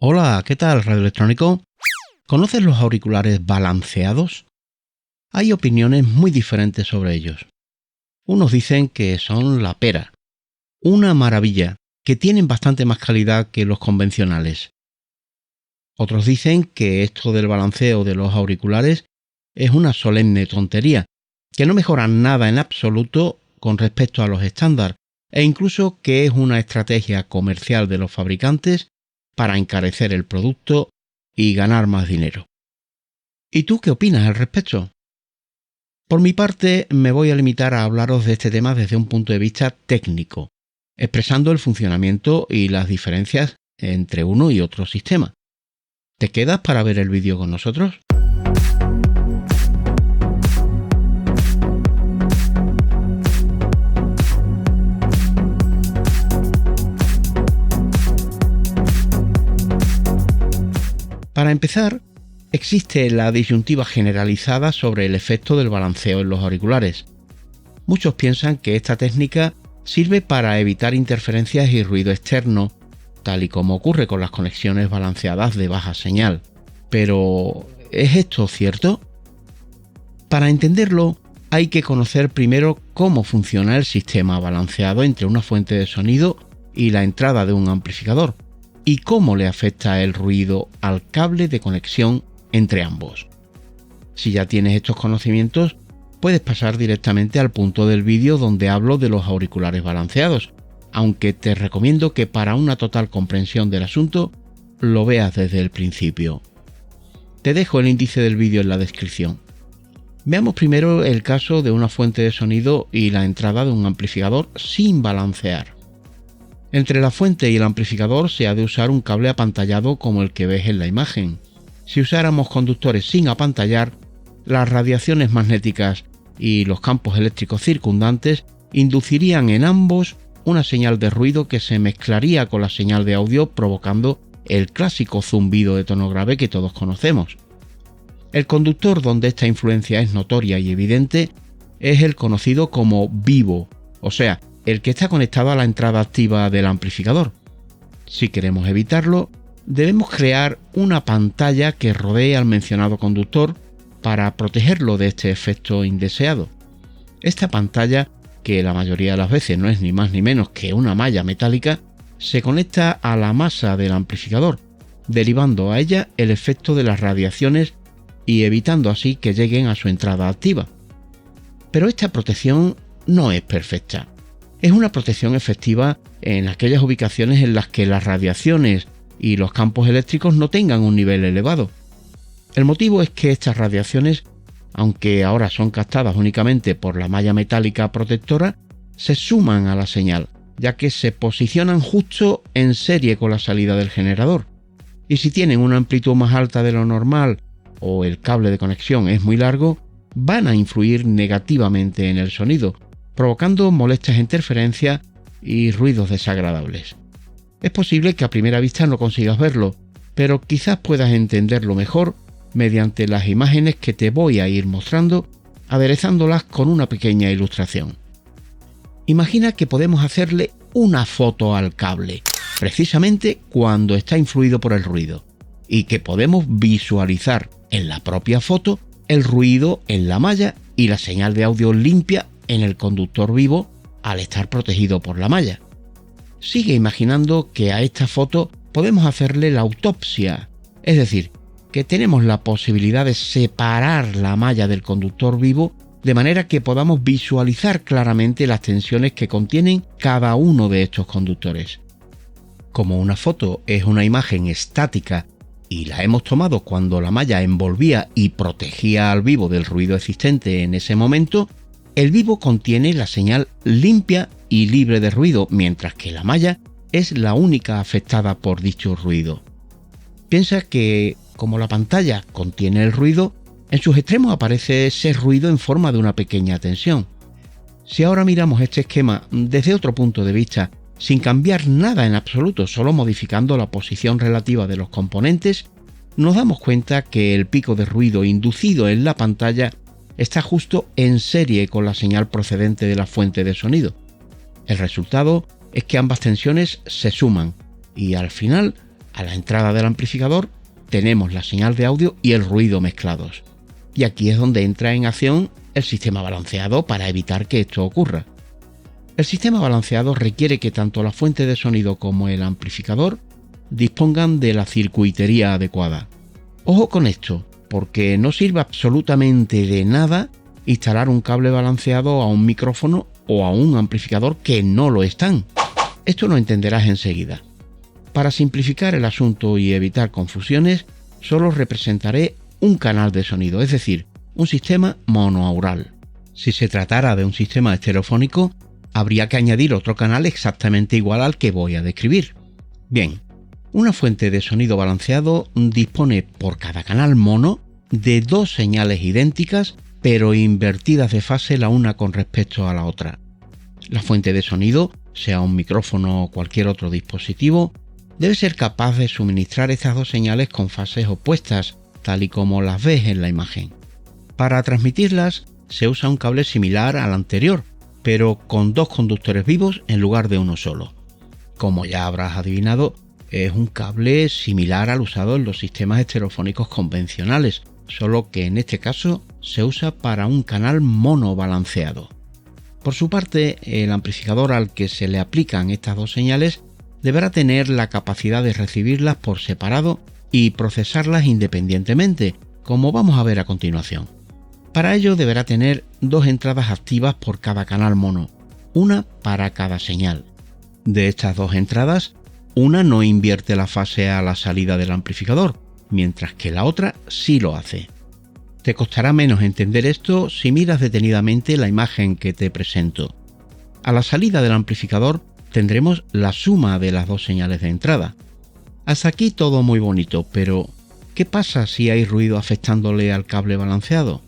Hola, ¿qué tal, radioelectrónico? ¿Conoces los auriculares balanceados? Hay opiniones muy diferentes sobre ellos. Unos dicen que son la pera, una maravilla, que tienen bastante más calidad que los convencionales. Otros dicen que esto del balanceo de los auriculares es una solemne tontería, que no mejora nada en absoluto con respecto a los estándar, e incluso que es una estrategia comercial de los fabricantes para encarecer el producto y ganar más dinero. ¿Y tú qué opinas al respecto? Por mi parte, me voy a limitar a hablaros de este tema desde un punto de vista técnico, expresando el funcionamiento y las diferencias entre uno y otro sistema. ¿Te quedas para ver el vídeo con nosotros? Para empezar, existe la disyuntiva generalizada sobre el efecto del balanceo en los auriculares. Muchos piensan que esta técnica sirve para evitar interferencias y ruido externo, tal y como ocurre con las conexiones balanceadas de baja señal. Pero, ¿es esto cierto? Para entenderlo, hay que conocer primero cómo funciona el sistema balanceado entre una fuente de sonido y la entrada de un amplificador, y cómo le afecta el ruido al cable de conexión entre ambos. Si ya tienes estos conocimientos, puedes pasar directamente al punto del vídeo donde hablo de los auriculares balanceados, aunque te recomiendo que para una total comprensión del asunto lo veas desde el principio. Te dejo el índice del vídeo en la descripción. Veamos primero el caso de una fuente de sonido y la entrada de un amplificador sin balancear. Entre la fuente y el amplificador se ha de usar un cable apantallado como el que ves en la imagen. Si usáramos conductores sin apantallar, las radiaciones magnéticas y los campos eléctricos circundantes inducirían en ambos una señal de ruido que se mezclaría con la señal de audio, provocando el clásico zumbido de tono grave que todos conocemos. El conductor donde esta influencia es notoria y evidente es el conocido como vivo, o sea, el que está conectado a la entrada activa del amplificador. Si queremos evitarlo, debemos crear una pantalla que rodee al mencionado conductor para protegerlo de este efecto indeseado. Esta pantalla, que la mayoría de las veces no es ni más ni menos que una malla metálica, se conecta a la masa del amplificador, derivando a ella el efecto de las radiaciones y evitando así que lleguen a su entrada activa. Pero esta protección no es perfecta. Es una protección efectiva en aquellas ubicaciones en las que las radiaciones y los campos eléctricos no tengan un nivel elevado. El motivo es que estas radiaciones, aunque ahora son captadas únicamente por la malla metálica protectora, se suman a la señal, ya que se posicionan justo en serie con la salida del generador. Y si tienen una amplitud más alta de lo normal o el cable de conexión es muy largo, van a influir negativamente en el sonido, provocando molestias interferencias y ruidos desagradables. Es posible que a primera vista no consigas verlo, pero quizás puedas entenderlo mejor mediante las imágenes que te voy a ir mostrando, aderezándolas con una pequeña ilustración. Imagina que podemos hacerle una foto al cable, precisamente cuando está influido por el ruido, y que podemos visualizar en la propia foto el ruido en la malla y la señal de audio limpia en el conductor vivo al estar protegido por la malla. Sigue imaginando que a esta foto podemos hacerle la autopsia, es decir, que tenemos la posibilidad de separar la malla del conductor vivo de manera que podamos visualizar claramente las tensiones que contienen cada uno de estos conductores. Como una foto es una imagen estática y la hemos tomado cuando la malla envolvía y protegía al vivo del ruido existente en ese momento, el vivo contiene la señal limpia y libre de ruido, mientras que la malla es la única afectada por dicho ruido. Piensa que, como la pantalla contiene el ruido, en sus extremos aparece ese ruido en forma de una pequeña tensión. Si ahora miramos este esquema desde otro punto de vista, sin cambiar nada en absoluto, solo modificando la posición relativa de los componentes, nos damos cuenta que el pico de ruido inducido en la pantalla está justo en serie con la señal procedente de la fuente de sonido. El resultado es que ambas tensiones se suman y al final A la entrada del amplificador tenemos la señal de audio y el ruido mezclados. Y aquí es donde entra en acción el sistema balanceado para evitar que esto ocurra. El sistema balanceado requiere que tanto la fuente de sonido como el amplificador dispongan de la circuitería adecuada. Ojo con esto, porque no sirve absolutamente de nada instalar un cable balanceado a un micrófono o a un amplificador que no lo están. Esto lo entenderás enseguida. Para simplificar el asunto y evitar confusiones, solo representaré un canal de sonido, es decir, un sistema monoaural. Si se tratara de un sistema estereofónico, habría que añadir otro canal exactamente igual al que voy a describir. Bien, una fuente de sonido balanceado dispone por cada canal mono de dos señales idénticas, pero invertidas de fase la una con respecto a la otra. La fuente de sonido, sea un micrófono o cualquier otro dispositivo, debe ser capaz de suministrar estas dos señales con fases opuestas, tal y como las ves en la imagen. Para transmitirlas se usa un cable similar al anterior, pero con dos conductores vivos en lugar de uno solo. Como ya habrás adivinado, es un cable similar al usado en los sistemas estereofónicos convencionales, solo que en este caso se usa para un canal monobalanceado. Por su parte, el amplificador al que se le aplican estas dos señales deberá tener la capacidad de recibirlas por separado y procesarlas independientemente, como vamos a ver a continuación. Para ello deberá tener dos entradas activas por cada canal mono, una para cada señal. De estas dos entradas, una no invierte la fase a la salida del amplificador, mientras que la otra sí lo hace. Te costará menos entender esto si miras detenidamente la imagen que te presento. A la salida del amplificador tendremos la suma de las dos señales de entrada. Hasta aquí todo muy bonito, pero ¿qué pasa si hay ruido afectándole al cable balanceado?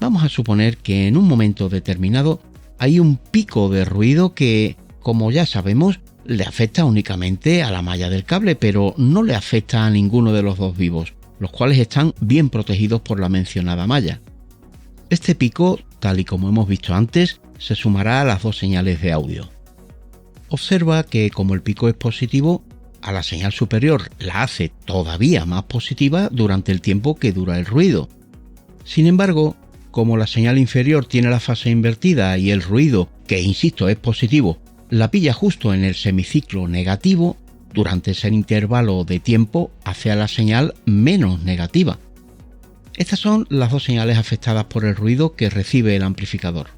Vamos a suponer que en un momento determinado hay un pico de ruido que, como ya sabemos, le afecta únicamente a la malla del cable, pero no le afecta a ninguno de los dos vivos, los cuales están bien protegidos por la mencionada malla. Este pico, tal y como hemos visto antes, se sumará a las dos señales de audio. Observa que como el pico es positivo, a la señal superior la hace todavía más positiva durante el tiempo que dura el ruido. Sin embargo, como la señal inferior tiene la fase invertida y el ruido, que insisto es positivo, la pilla justo en el semiciclo negativo, durante ese intervalo de tiempo hace a la señal menos negativa. Estas son las dos señales afectadas por el ruido que recibe el amplificador.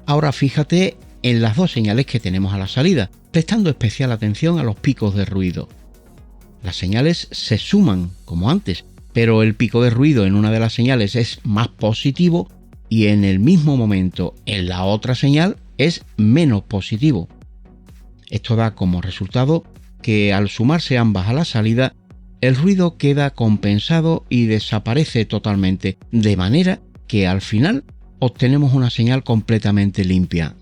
Ahora fíjate en las dos señales que tenemos a la salida, prestando especial atención a los picos de ruido. Las señales se suman, como antes, pero el pico de ruido en una de las señales es más positivo y en el mismo momento en la otra señal es menos positivo. Esto da como resultado que al sumarse ambas a la salida, el ruido queda compensado y desaparece totalmente, de manera que al final obtenemos una señal completamente limpia.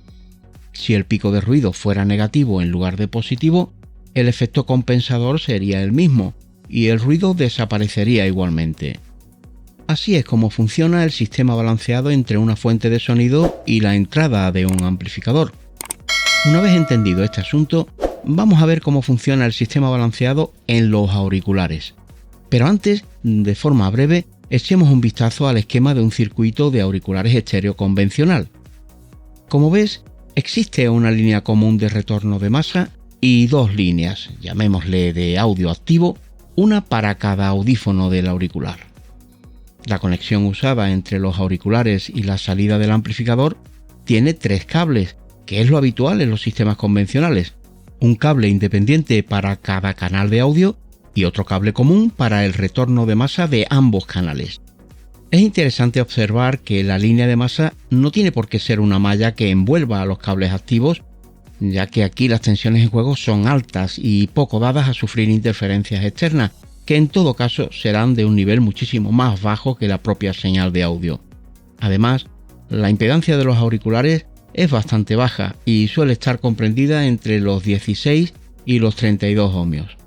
Si el pico de ruido fuera negativo en lugar de positivo, el efecto compensador sería el mismo y el ruido desaparecería igualmente. Así es como funciona el sistema balanceado entre una fuente de sonido y la entrada de un amplificador. Una vez entendido este asunto, vamos a ver cómo funciona el sistema balanceado en los auriculares. Pero antes, de forma breve, echemos un vistazo al esquema de un circuito de auriculares estéreo convencional. Como ves, existe una línea común de retorno de masa y dos líneas, llamémosle de audio activo, una para cada audífono del auricular. La conexión usada entre los auriculares y la salida del amplificador tiene tres cables, que es lo habitual en los sistemas convencionales. Un cable independiente para cada canal de audio y otro cable común para el retorno de masa de ambos canales. Es interesante observar que la línea de masa no tiene por qué ser una malla que envuelva a los cables activos, ya que aquí las tensiones en juego son altas y poco dadas a sufrir interferencias externas, que en todo caso serán de un nivel muchísimo más bajo que la propia señal de audio. Además, la impedancia de los auriculares es bastante baja y suele estar comprendida entre los 16 y los 32 ohmios.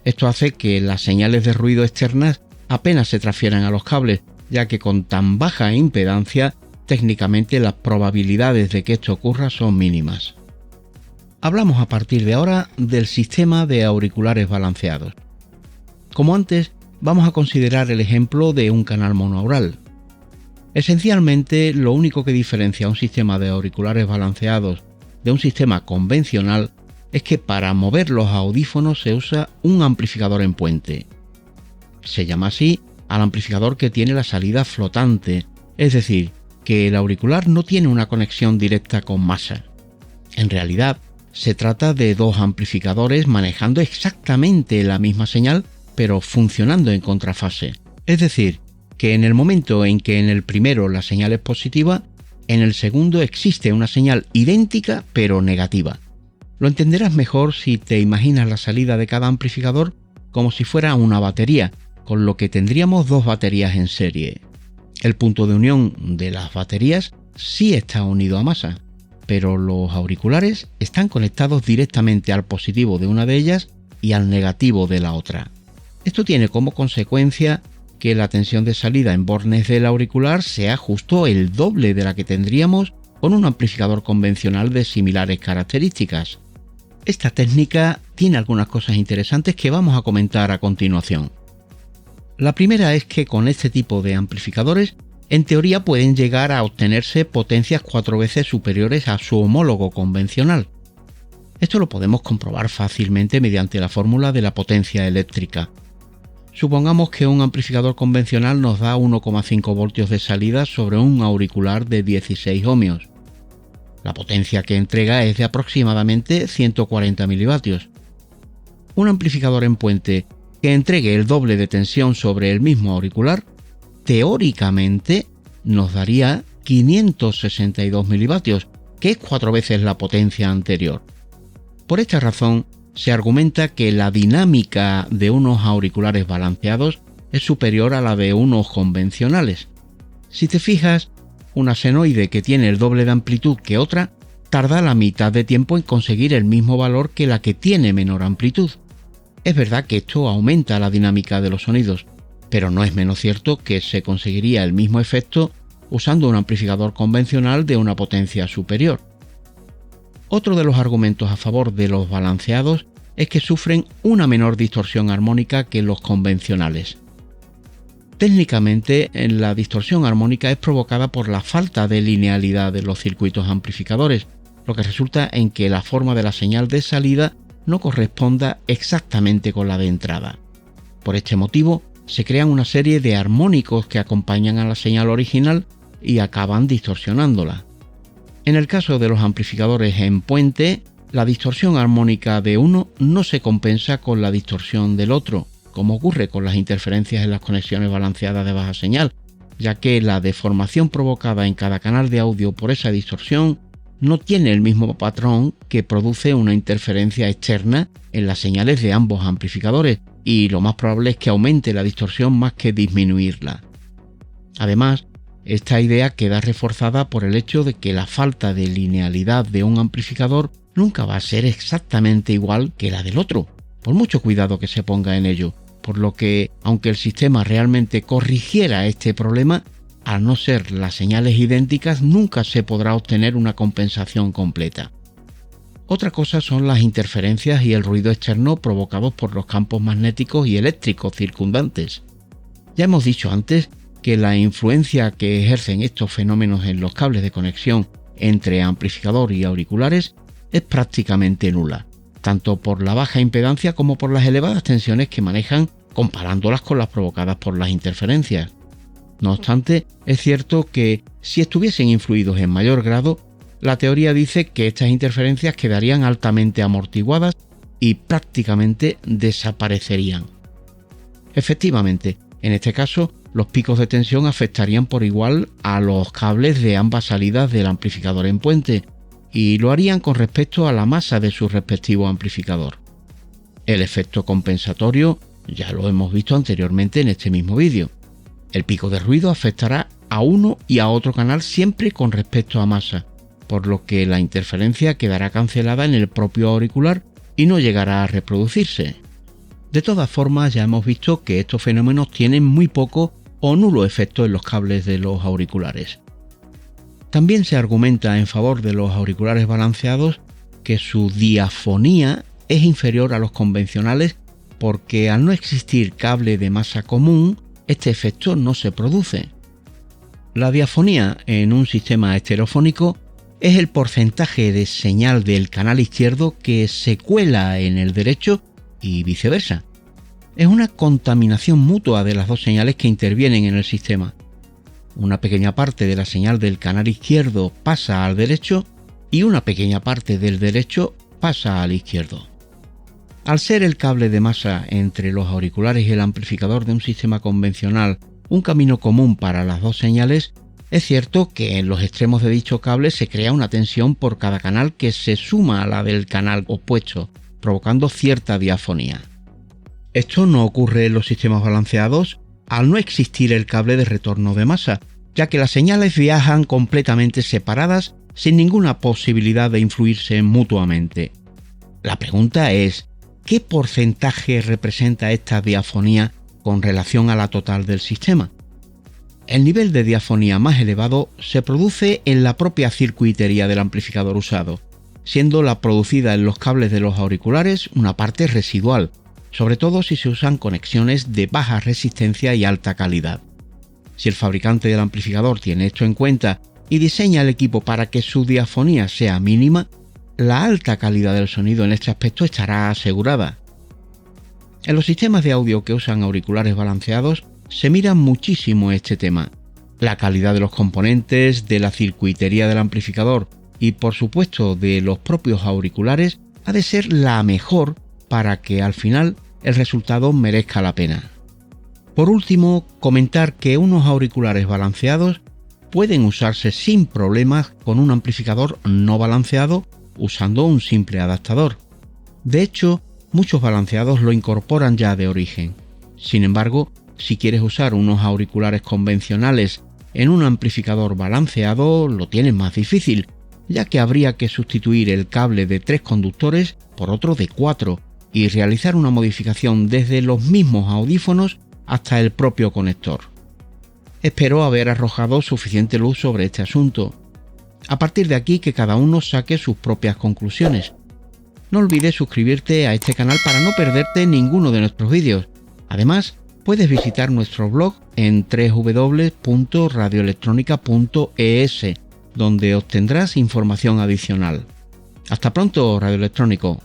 Esto hace que las señales de ruido externas apenas se transfieran a los cables, ya que con tan baja impedancia, técnicamente las probabilidades de que esto ocurra son mínimas. Hablamos a partir de ahora del sistema de auriculares balanceados. Como antes, vamos a considerar el ejemplo de un canal monaural. Esencialmente, lo único que diferencia un sistema de auriculares balanceados de un sistema convencional es que para mover los audífonos se usa un amplificador en puente. Se llama así al amplificador que tiene la salida flotante, es decir, que el auricular no tiene una conexión directa con masa. En realidad, se trata de dos amplificadores manejando exactamente la misma señal, pero funcionando en contrafase. Es decir, que en el momento en que en el primero la señal es positiva, en el segundo existe una señal idéntica pero negativa. Lo entenderás mejor si te imaginas la salida de cada amplificador como si fuera una batería, con lo que tendríamos dos baterías en serie. El punto de unión de las baterías sí está unido a masa, pero los auriculares están conectados directamente al positivo de una de ellas y al negativo de la otra. Esto tiene como consecuencia que la tensión de salida en bornes del auricular sea justo el doble de la que tendríamos con un amplificador convencional de similares características. Esta técnica tiene algunas cosas interesantes que vamos a comentar a continuación. La primera es que con este tipo de amplificadores, en teoría pueden llegar a obtenerse potencias 4 veces superiores a su homólogo convencional. Esto lo podemos comprobar fácilmente mediante la fórmula de la potencia eléctrica. Supongamos que un amplificador convencional nos da 1,5 voltios de salida sobre un auricular de 16 ohmios. La potencia que entrega es de aproximadamente 140 milivatios. Un amplificador en puente que entregue el doble de tensión sobre el mismo auricular, teóricamente nos daría 562 milivatios, que es 4 veces la potencia anterior. Por esta razón, se argumenta que la dinámica de unos auriculares balanceados es superior a la de unos convencionales. Si te fijas, una senoide que tiene el doble de amplitud que otra tarda la mitad de tiempo en conseguir el mismo valor que la que tiene menor amplitud. Es verdad que esto aumenta la dinámica de los sonidos, pero no es menos cierto que se conseguiría el mismo efecto usando un amplificador convencional de una potencia superior. Otro de los argumentos a favor de los balanceados es que sufren una menor distorsión armónica que los convencionales. Técnicamente, la distorsión armónica es provocada por la falta de linealidad de los circuitos amplificadores, lo que resulta en que la forma de la señal de salida no corresponda exactamente con la de entrada. Por este motivo, se crean una serie de armónicos que acompañan a la señal original y acaban distorsionándola. En el caso de los amplificadores en puente, la distorsión armónica de uno no se compensa con la distorsión del otro, como ocurre con las interferencias en las conexiones balanceadas de baja señal, ya que la deformación provocada en cada canal de audio por esa distorsión no tiene el mismo patrón que produce una interferencia externa en las señales de ambos amplificadores, y lo más probable es que aumente la distorsión más que disminuirla. Además, esta idea queda reforzada por el hecho de que la falta de linealidad de un amplificador nunca va a ser exactamente igual que la del otro, por mucho cuidado que se ponga en ello, por lo que, aunque el sistema realmente corrigiera este problema, al no ser las señales idénticas nunca se podrá obtener una compensación completa. Otra cosa son las interferencias y el ruido externo provocados por los campos magnéticos y eléctricos circundantes. Ya hemos dicho antes que la influencia que ejercen estos fenómenos en los cables de conexión entre amplificador y auriculares es prácticamente nula, tanto por la baja impedancia como por las elevadas tensiones que manejan comparándolas con las provocadas por las interferencias. No obstante, es cierto que si estuviesen influidos en mayor grado, la teoría dice que estas interferencias quedarían altamente amortiguadas y prácticamente desaparecerían. Efectivamente, en este caso, los picos de tensión afectarían por igual a los cables de ambas salidas del amplificador en puente, y lo harían con respecto a la masa de su respectivo amplificador. El efecto compensatorio ya lo hemos visto anteriormente en este mismo vídeo. El pico de ruido afectará a uno y a otro canal siempre con respecto a masa, por lo que la interferencia quedará cancelada en el propio auricular y no llegará a reproducirse. De todas formas, ya hemos visto que estos fenómenos tienen muy poco o nulo efecto en los cables de los auriculares. También se argumenta en favor de los auriculares balanceados que su diafonía es inferior a los convencionales porque al no existir cable de masa común, este efecto no se produce. La diafonía en un sistema estereofónico es el porcentaje de señal del canal izquierdo que se cuela en el derecho y viceversa. Es una contaminación mutua de las dos señales que intervienen en el sistema. Una pequeña parte de la señal del canal izquierdo pasa al derecho y una pequeña parte del derecho pasa al izquierdo. Al ser el cable de masa entre los auriculares y el amplificador de un sistema convencional un camino común para las dos señales, es cierto que en los extremos de dicho cable se crea una tensión por cada canal que se suma a la del canal opuesto, provocando cierta diafonía. Esto no ocurre en los sistemas balanceados al no existir el cable de retorno de masa, ya que las señales viajan completamente separadas sin ninguna posibilidad de influirse mutuamente. La pregunta es, ¿qué porcentaje representa esta diafonía con relación a la total del sistema? El nivel de diafonía más elevado se produce en la propia circuitería del amplificador usado, siendo la producida en los cables de los auriculares una parte residual, sobre todo si se usan conexiones de baja resistencia y alta calidad. Si el fabricante del amplificador tiene esto en cuenta y diseña el equipo para que su diafonía sea mínima, la alta calidad del sonido en este aspecto estará asegurada. En los sistemas de audio que usan auriculares balanceados se mira muchísimo este tema. La calidad de los componentes, de la circuitería del amplificador y por supuesto de los propios auriculares ha de ser la mejor para que al final el resultado merezca la pena. Por último, comentar que unos auriculares balanceados pueden usarse sin problemas con un amplificador no balanceado usando un simple adaptador. De hecho, muchos balanceados lo incorporan ya de origen. Sin embargo, si quieres usar unos auriculares convencionales en un amplificador balanceado, lo tienes más difícil, ya que habría que sustituir el cable de 3 conductores por otro de 4 y realizar una modificación desde los mismos audífonos hasta el propio conector. Espero haber arrojado suficiente luz sobre este asunto. A partir de aquí, que cada uno saque sus propias conclusiones. No olvides suscribirte a este canal para no perderte ninguno de nuestros vídeos. Además, puedes visitar nuestro blog en www.radioelectronica.es, donde obtendrás información adicional. Hasta pronto, radioelectrónico.